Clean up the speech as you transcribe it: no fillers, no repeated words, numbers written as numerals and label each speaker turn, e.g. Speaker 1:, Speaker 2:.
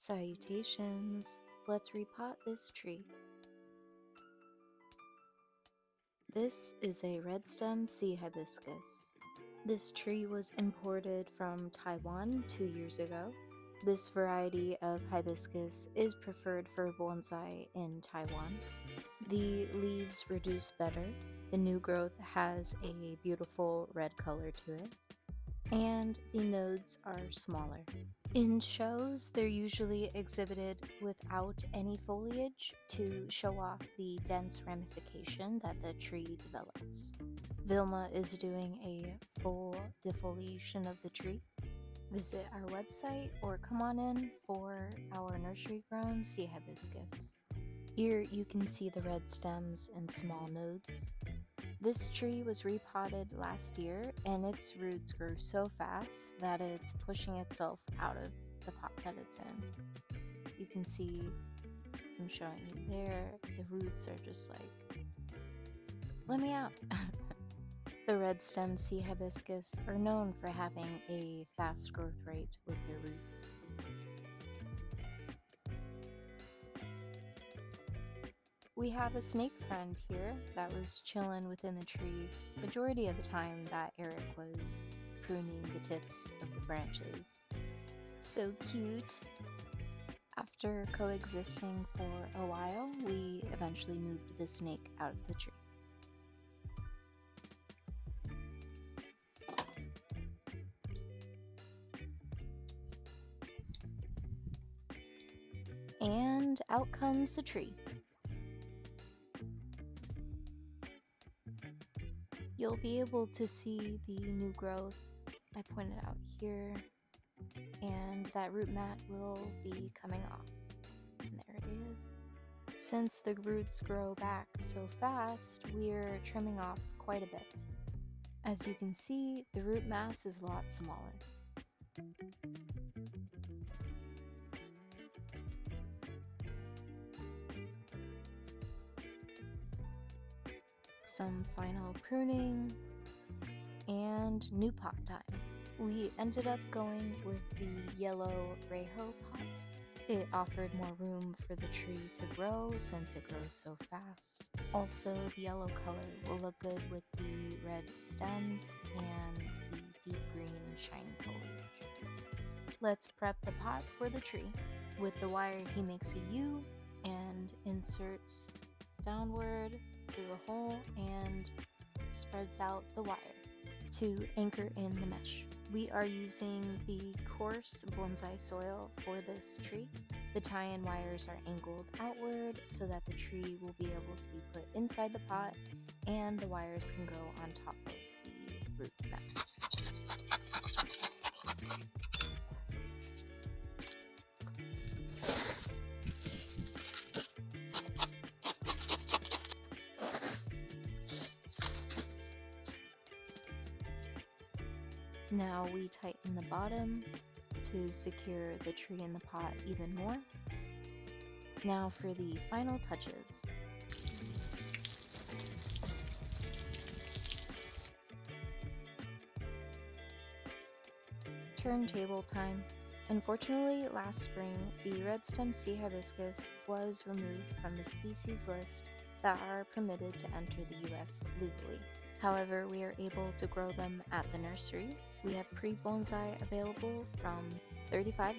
Speaker 1: Salutations! Let's repot this tree. This is a Red Stem Sea Hibiscus. This tree was imported from Taiwan 2 years ago. This variety of hibiscus is preferred for bonsai in Taiwan. The leaves reduce better, the new growth has a beautiful red color to it, and the nodes are smaller. In shows, they're usually exhibited without any foliage to show off the dense ramification that the tree develops. Vilma is doing a full defoliation of the tree. Visit our website or come on in for our nursery-grown sea hibiscus. Here you can see the red stems and small nodes. This tree was repotted last year and its roots grew so fast that it's pushing itself out of the pot that it's in. You can see, I'm showing you there, the roots are just like, let me out. The red stem sea hibiscus are known for having a fast growth rate with their roots. We have a snake friend here that was chilling within the tree majority of the time that Eric was pruning the tips of the branches. So cute! After coexisting for a while, we eventually moved the snake out of the tree. And out comes the tree. You'll be able to see the new growth I pointed out here, and that root mat will be coming off. And there it is. Since the roots grow back so fast, we're trimming off quite a bit. As you can see, the root mass is a lot smaller. Some final pruning, and new pot time. We ended up going with the yellow repot pot. It offered more room for the tree to grow since it grows so fast. Also, the yellow color will look good with the red stems and the deep green shiny foliage. Let's prep the pot for the tree. With the wire, he makes a U and inserts downward through the hole and spreads out the wire to anchor in the mesh. We are using the coarse bonsai soil for this tree. The tie-in wires are angled outward so that the tree will be able to be put inside the pot and the wires can go on top of the root mass. Now we tighten the bottom to secure the tree in the pot even more. Now for the final touches. Turntable time. Unfortunately, last spring, the red stem sea hibiscus was removed from the species list that are permitted to enter the US legally. However, we are able to grow them at the nursery. We have pre-bonsai available from $35.